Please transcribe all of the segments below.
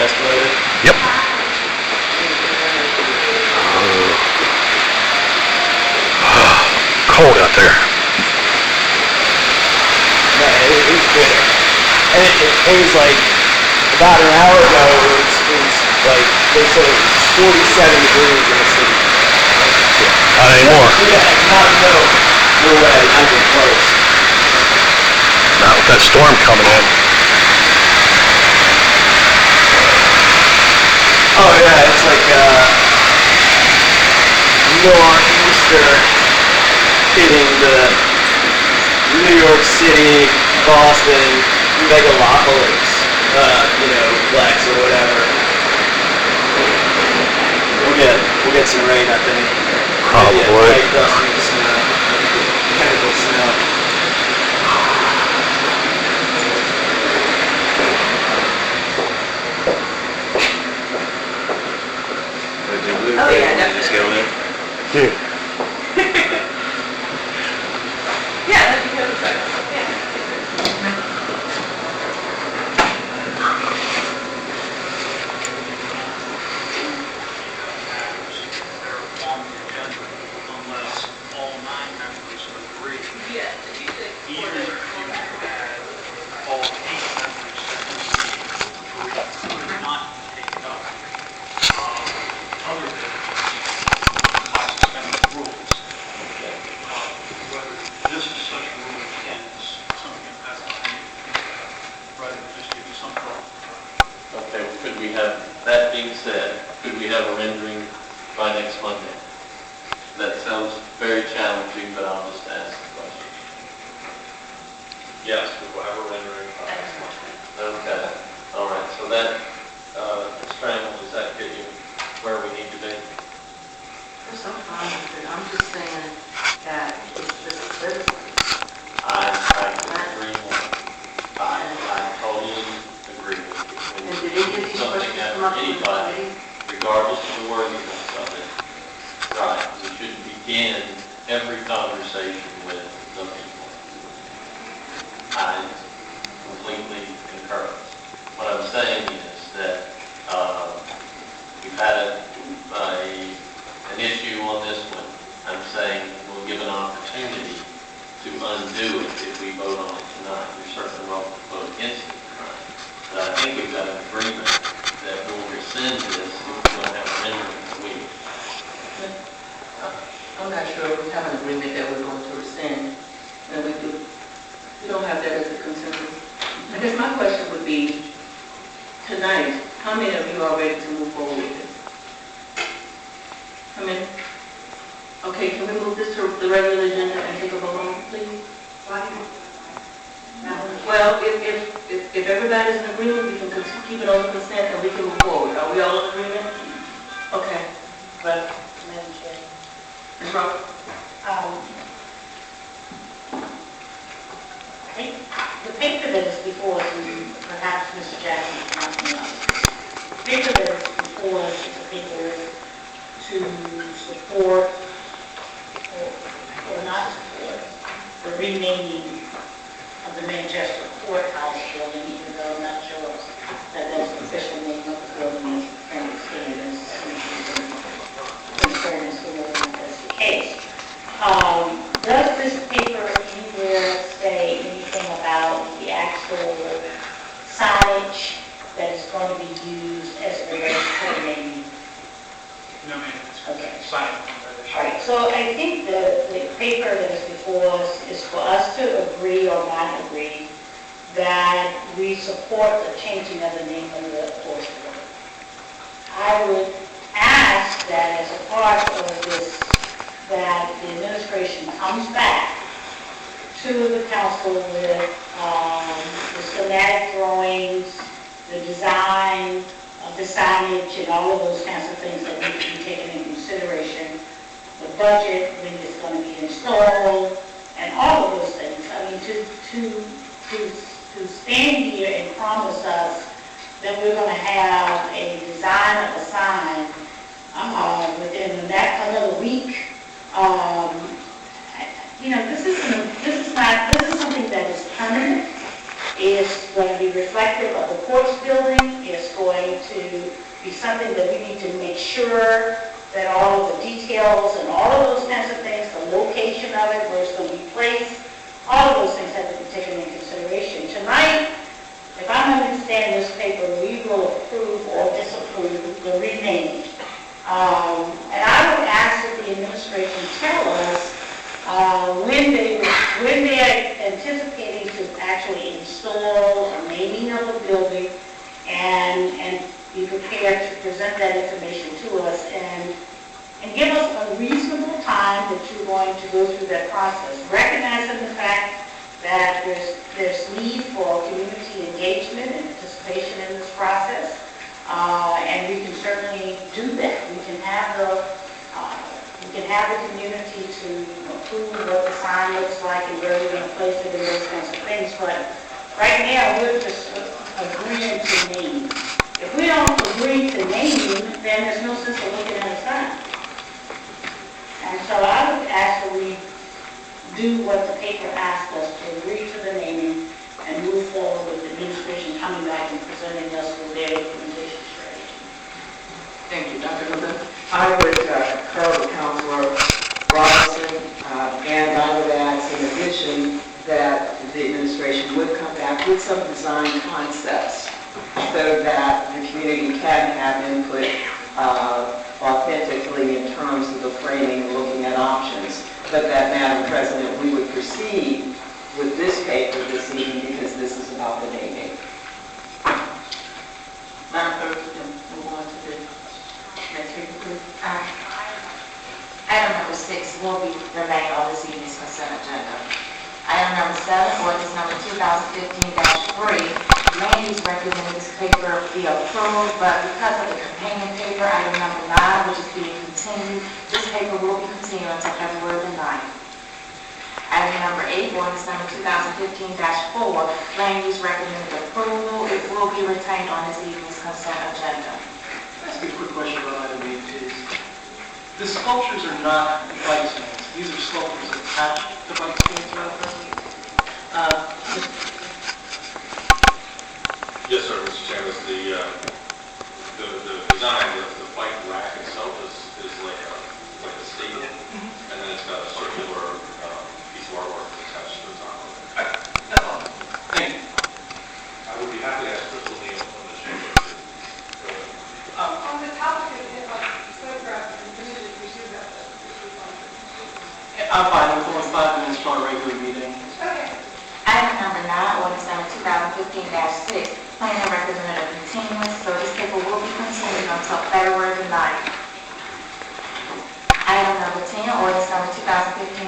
escalator? Yep. Cold out there. No, it was good. And it was like, about an hour ago, it was like, they said it was 47 degrees in the city. Not anymore. Yeah, no way, not even close. Not with that storm coming in. Oh yeah, it's like, northeaster hitting the New York City, Boston, megalopolis, Lex or whatever. We'll get some rain, I think. Probably. Yeah, light dusting snow, chemical snow. Oh, yeah, definitely. Just go in. Yeah. Yeah, that'd be good. Yeah. Unless all 9 members agree. Yeah. Even if you had all 8 members that agree not to take it up. Other than by suspending the rules. Whether this is such a rule again is something that has to be, rather than just give you some thought. Okay, well, could we have, that being said, could we have a rendering by next Monday? That sounds very challenging, but I'll just ask the question. Yes, we will have a rendering by next Monday. Okay, all right, so that, scramble, does that get you where we need to be? Yes, I'm fine with it. I'm just saying that it's just critical. I agree more. I totally agree with you. And did any of these Something questions that come up from the anybody, committee? regardless of the worthiness of it, right, we should begin every conversation with the people. I completely concur. What I'm saying is that we've had an issue on this one. I'm saying we'll give an opportunity to undo it if we vote on it tonight. You're certainly welcome to vote against it tonight. But I think we've got an agreement that we'll rescind this if we don't have a rendering in a week. I'm not sure if we have an agreement that we're going to rescind. And we do. We don't have that as a consensus. I guess my question would be, tonight, how many of you are ready to move forward with it? How many? Okay, can we move this to the regular agenda and take a vote on it, please? Well, if everybody's in agreement, we can keep it on consent and we can move forward. Are we all in agreement? Okay. Well, Madam Chair. Ms. Rowe? The paper that is before us, and perhaps Mr. Jackson can help me out. The paper that is before us is a paper to support or not support the renaming of the Manchester Courthouse building, even though I'm not sure that that's the official name of the building, and it's concern as to whether or not that's the case. Does this paper anywhere say anything about the actual signage that is going to be used as it relates to the naming? No, ma'am, it's Okay. silent. All right, so I think the paper that is before us is for us to agree or not agree that we support the changing of the name of the horse building. I would ask that as a part of this, that the administration comes back to the council with the schematic drawings, the design of the signage, and all of those kinds of things that need to be taken into consideration. The budget, when it's going to be installed, and all of those things. I mean, to stand here and promise us that we're going to have a design of a sign within another week. This is something that is permanent. Is going to be reflective of the courts building. It's going to be something that we need to make sure that all of the details and all of those kinds of things, the location of it, where it's going to be placed, all of those things have to be taken into consideration. Tonight, if I'm understanding this paper, we will approve or disapprove the renaming. And I would ask that the administration tell us when they are anticipating to actually install a naming of the building and be prepared to present that information to us and give us a reasonable time that you're going to go through that process, recognizing the fact that there's need for community engagement and participation in this process, and we can certainly do that. We can have the community to approve what the sign looks like and where we're going to place it and those kinds of things. But right now, we're just agreeing to name. If we don't agree to naming, then there's no sense of looking at a sign. And so I would ask that we do what the paper asked us, to agree to the naming and move forward with the administration coming back and presenting us with their implementation strategy. Thank you, Dr. Luther. I would concur with Councilor Robinson, and I would ask in addition that the administration would come back with some design concepts so that the community can have input authentically in terms of the framing and looking at options. But that, Madam President, we would proceed with this paper this evening because this is about the naming. Madam Clerk, we can move on to the next paper, please. Item number 6 will be remain on this evening's consent agenda. Item number 7, ordinance number 2015-3, land use representatives paper be approved, but because of the companion paper, item number 9, which is being continued, this paper will be continued until February the 9th. Item number 8, ordinance number 2015-4, land use representative approval, it will be retained on this evening's consent agenda. Ask a quick question about item 8 is, the sculptures are not bike stands. These are sculptures attached to bike stands, Madam President. Yes, sir, Mr. Chairman, the design, the bike rack itself is like a stable, and then it's got a circular piece of artwork attached to the top of it. That's all. Thank you. I would be happy to ask Crystal Neal from the chamber to go in. On the topic of photographs, and usually we do that, but this is fine. I'm fine. We're going 5 minutes for our regular meeting. Okay. Item number 9, ordinance number 2015-6, planning representative continuance, so this paper will be continued until February the 9th. Item number 10, ordinance number 2015-7,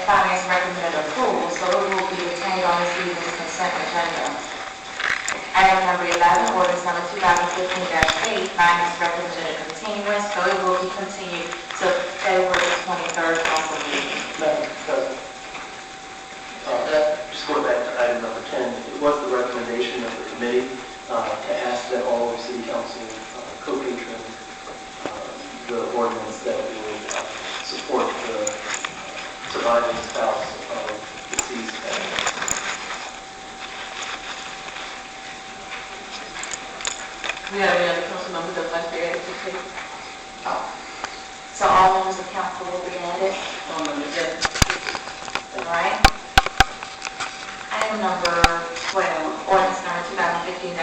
finance representative approval, so it will be retained on this evening's consent agenda. Item number 11, ordinance number 2015-8, finance representative continuance, so it will be continued to February the 23rd council meeting. Madam President, just going back to item number 10, it was the recommendation of the committee to ask that all of city council co-patron the ordinance that would support the surviving spouse of deceased family. We have any other council members that would like to add to the paper? So all members of council will be added. Yes. All right. Item number 12, ordinance number 2015-9,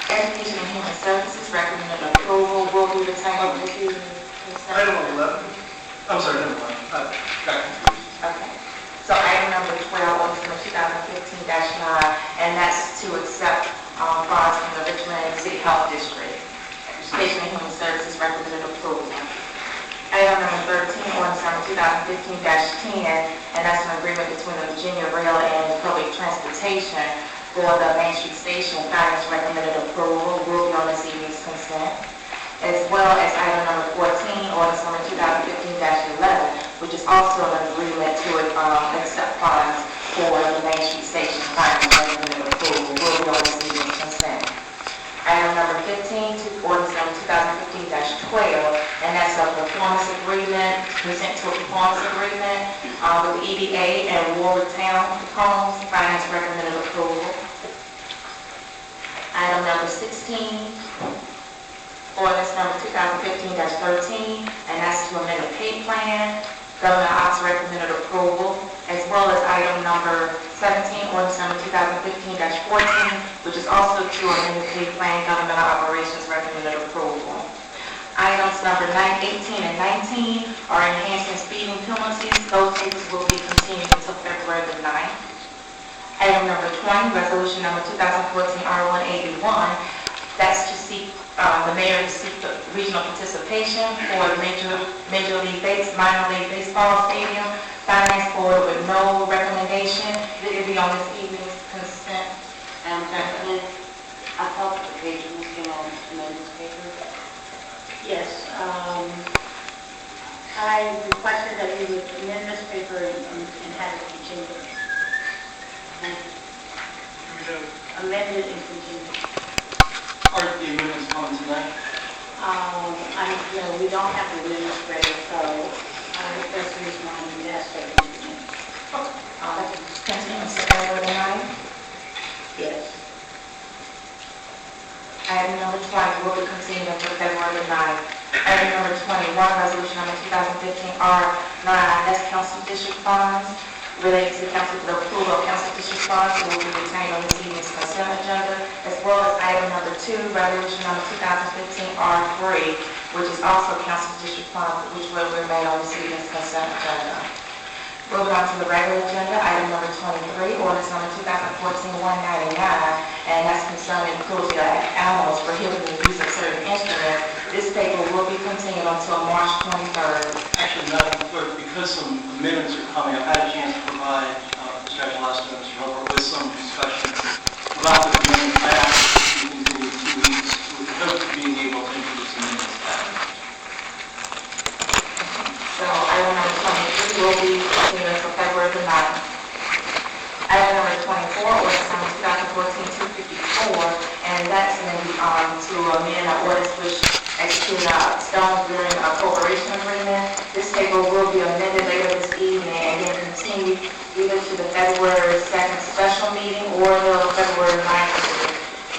Education and Human Services recommended approval will be retained on this evening's consent. Item 11. I'm sorry, never mind. I got confused. Okay. So item number 12, ordinance number 2015-9, and that's to accept funds from the Richmond City Health District. Education and Human Services recommended approval. Item number 13, ordinance number 2015-10, and that's an agreement between the Virginia Rail and Public Transportation for the Main Street Station. Finance recommended approval will be on this evening's consent. As well as item number 14, ordinance number 2015-11, which is also an agreement to accept funds for the Main Street Station. Finance recommended approval will be on this evening's consent. Item number 15, ordinance number 2015-12, and that's a performance agreement, consent to a performance agreement with the EDA and Warwick Town Homes. Finance recommended approval. Item number 16, ordinance number 2015-13, and that's to amend the pay plan. Governor Ops recommended approval, as well as item number 17, ordinance number 2015-14, which is also to amend the pay plan. Governmental Operations recommended approval. Items number 18 and 19 are enhancing speeding penalties. Those cases will be continued until February the 9th. Item number 20, resolution number 2014 R181, that's to seek, the mayor to seek the regional participation for the Major League Minor League Baseball Stadium, finance board with no recommendation. It will be on this evening's consent. Madam President, I thought the page was going to amend this paper. Yes, I requested that you would amend this paper and have it continued. Amended and continued. Are the amendments coming tonight? We don't have the amendments ready, so that's the reason why I need to ask for it. Continue until February the 9th. Yes. Item number 20 will be continued until February the 9th. Item number 21, resolution number 2015 R9, that's council district funds. Related to the approval of council district funds, it will be retained on this evening's consent agenda, as well as item number 2, resolution number 2015 R3, which is also council district funds, which will remain on this evening's consent agenda. Moving on to the regular agenda, item number 23, ordinance number 2014-199, and that's concerning cruelty to animals, prohibiting the use of certain instruments. This paper will be continued until March 23rd. Actually, Madam Clerk, because some amendments are coming, I've had a chance to provide Mr. Agilesco and Mr. Roper with some discussion about the amendment. I asked to continue 2 weeks with the hope of being able to introduce amendments back. So item number 23 will be continued until February the 9th. Item number 24, ordinance number 2014-254, and that's going to be to amend our ordinance which execute Stone during a cooperation agreement. This paper will be amended later this evening and then continue either to the February 2nd special meeting or the February 9th meeting,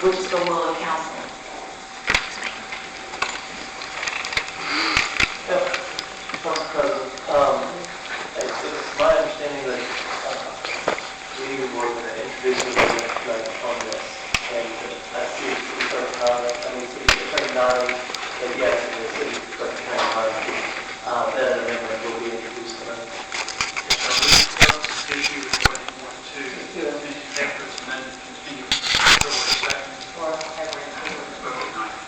which is the will of council. Council President, it's my understanding that we were going to introduce the amendment tonight on this, and I see City Attorney Nari, that yes, in the City Attorney Nari, that amendment will be introduced tonight. Issue with what you want to, after it's amended, continue February 2nd. Or February 9th.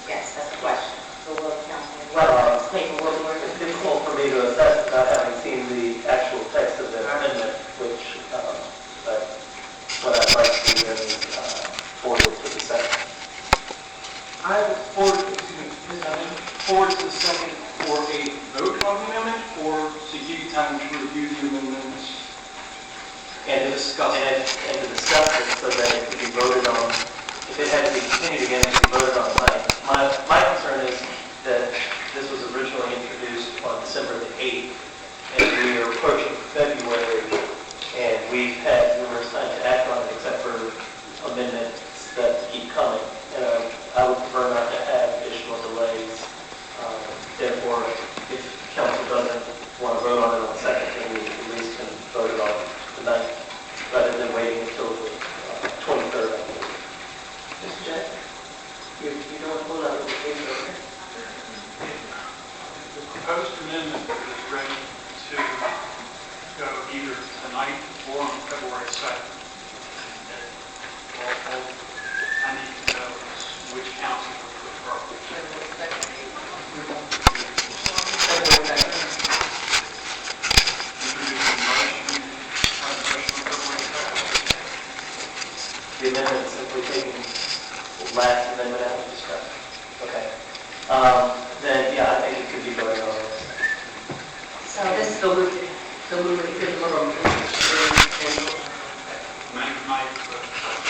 Yes, that's the question. The will of council. Well, this paper will be It's difficult for me to assess without having seen the actual text of the amendment, which, but what I'd like to do is forward it to the second. I would forward to the second for a vote on the amendment, or to give you time to review the amendments And to discuss it so that it could be voted on, if it had to be continued again, it could be voted on tonight. My concern is that this was originally introduced on December the 8th, and we are approaching February, and we've had numerous times to act on it, except for amendments that keep coming. And I would prefer not to have additional delays. Therefore, if council doesn't want to vote on it on the second, then we at least can vote it on tonight, rather than waiting until the 23rd. Mr. Jackson, you don't hold out the paper, okay? The proposed amendment is ready to go either tonight or on February 2nd. All I need to know is which council would prefer. Introduce a motion, presentation on February 2nd. The amendment is simply taking the last amendment out of discussion. Okay. Then, yeah, I think it could be voted on. So this is the loop that you could vote on. Amendment tonight,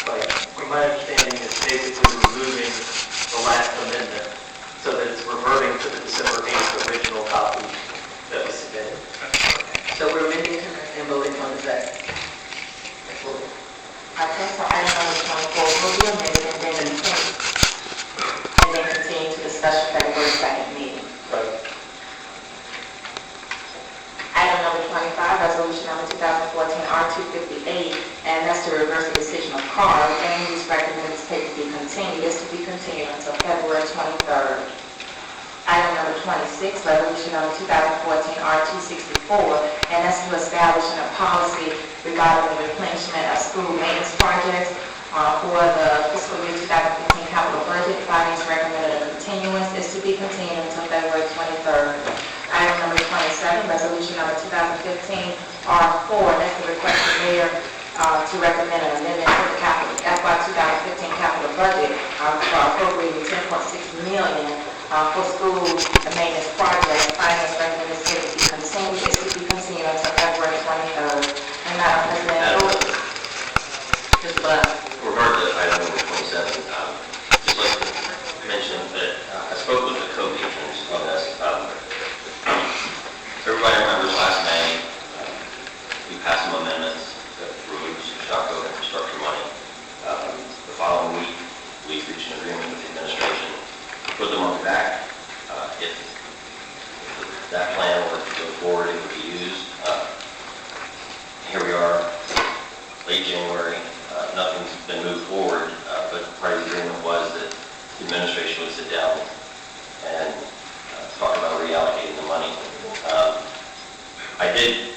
Right. From my understanding, it's basically removing the last amendment so that it's reverting to the December 8th original copy that was submitted. So we're amending tonight and voting on the second. That's what we're Okay, so item number 24 will be amended and then continue to discussion February 2nd meeting. Item number 25, resolution number 2014 R258, and that's to reverse the decision of CAR. Amy's recommended this paper be continued, is to be continued until February 23rd. Item number 26, resolution number 2014 R264, and that's to establish a policy regarding the replenishment of school maintenance projects for the fiscal year 2015 capital budget. Finance recommended a continuance, is to be continued until February 23rd. Item number 27, resolution number 2015 R4, that's the request of the mayor to recommend an amendment to the capital FY 2015 capital budget for appropriating $10.6 million for school maintenance projects. Finance recommended this to be continued, is to be continued until February 23rd. And Madam President, Mr. Black. Regarding to item number 27, just like to mention that I spoke with the co-patrons on this. Everybody remembers last May, we passed some amendments that roads, Chaco infrastructure money. The following week, we reached an agreement with the administration to put the money back. If that plan were to go forward, it would be used. Here we are, late January. Nothing's been moved forward, but part of the agreement was that the administration would sit down and talk about reallocating the money. I did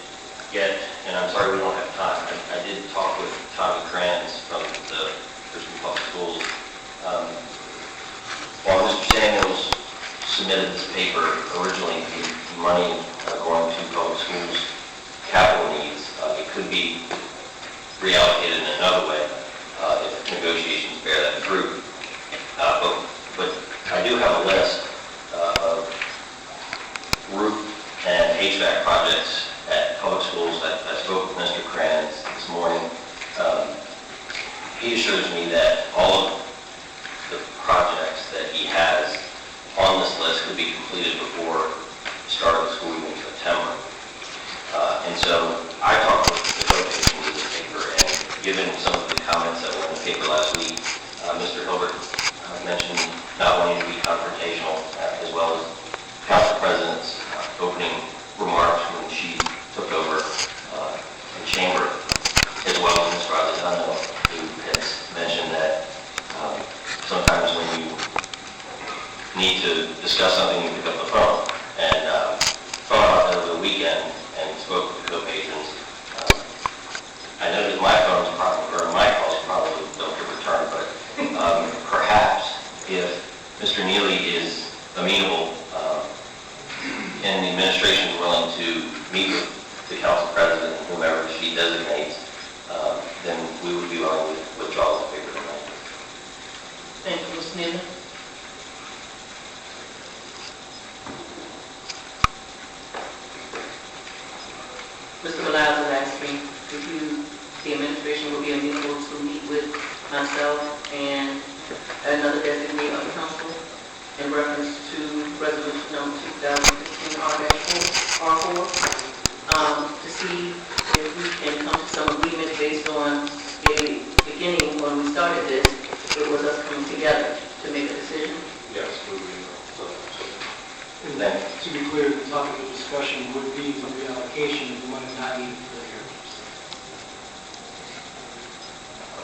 get, and I'm sorry we don't have time, I did talk with Tommy Kranz from the Richmond Public Schools. While Mr. Samuels submitted this paper, originally the money going to public schools capital needs, it could be reallocated in another way if negotiations bear that fruit. But I do have a list of roof and HVAC projects at public schools. I spoke with Mr. Kranz this morning. He assures me that all of the projects that he has on this list could be completed before the start of the school year in September. And so I talked with the co-patrons of this paper, and given some of the comments that were in the paper last week, Mr. Hilbert mentioned not wanting to be confrontational, as well as Council President's opening remarks when she took over the chamber, as well as Ms. Graziano, who has mentioned that sometimes when you need to discuss something, you pick up the phone. And phone out over the weekend and spoke with the co-patrons. I know that my phone's probably, or my calls probably don't get returned, but perhaps if Mr. Neely is amenable and the administration is willing to meet with the council president and whomever she designates, then we would be willing to withdraw the paper tonight. Thank you, Mr. Neely. Mr. Belial is asking if the administration will be amenable to meet with myself and another designee of the council in reference to resolution number 2015 R4, to see if we can come to some agreement based on the beginning when we started this, it was us coming together to make a decision. Yes, we will. And to be clear, the topic of discussion would be the reallocation of the money not needed for the year.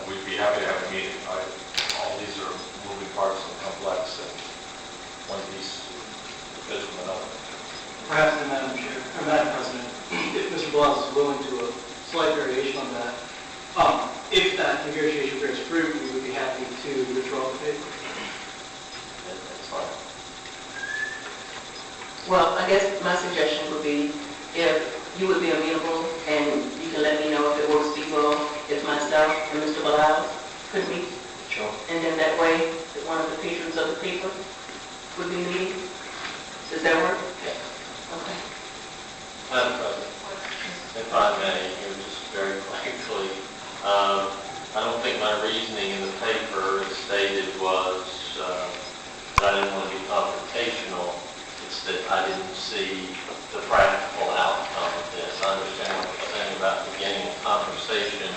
We'd be happy to have a meeting. All these are moving parts and complex, and one piece fits with another. Perhaps the Madam Chair, or Madam President, if Mr. Blas is willing to a slight variation on that, if that negotiation bears fruit, we would be happy to withdraw the paper. That's fine. Well, I guess my suggestion would be if you would be amenable and you can let me know if it works for you all, if myself and Mr. Belial could meet. Sure. And then that way, one of the patrons of the paper would be meeting. Does that work? Yeah. Okay. Madam President, if I may, here just very quickly, I don't think my reasoning in the paper as stated was that I didn't want to be confrontational. It's that I didn't see the practical outcome of this. I understand what you're saying about beginning a conversation,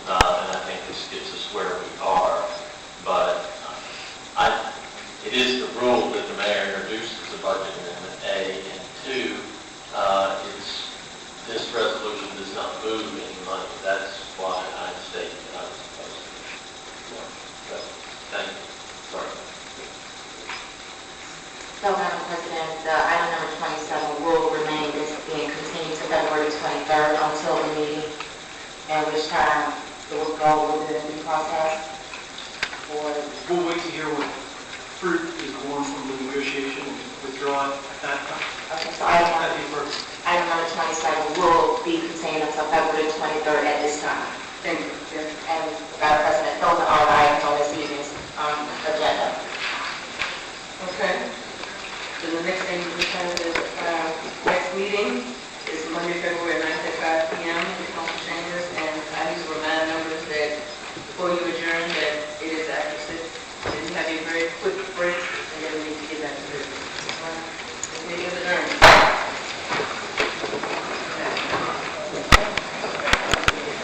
and I think it's during this time, the withdrawal within the due process? Or, We'll wait to hear what fruit is born from the negotiation and withdraw it at that time. okay, so That'd be perfect. item number 27 will be continued until February 23rd at this time. Thank you, Chair. And, Madam President, those are all the items on this evening's agenda. Okay. Then the next thing we have is, next meeting is Monday, February 9th at 5 p.m. in Council Chamber.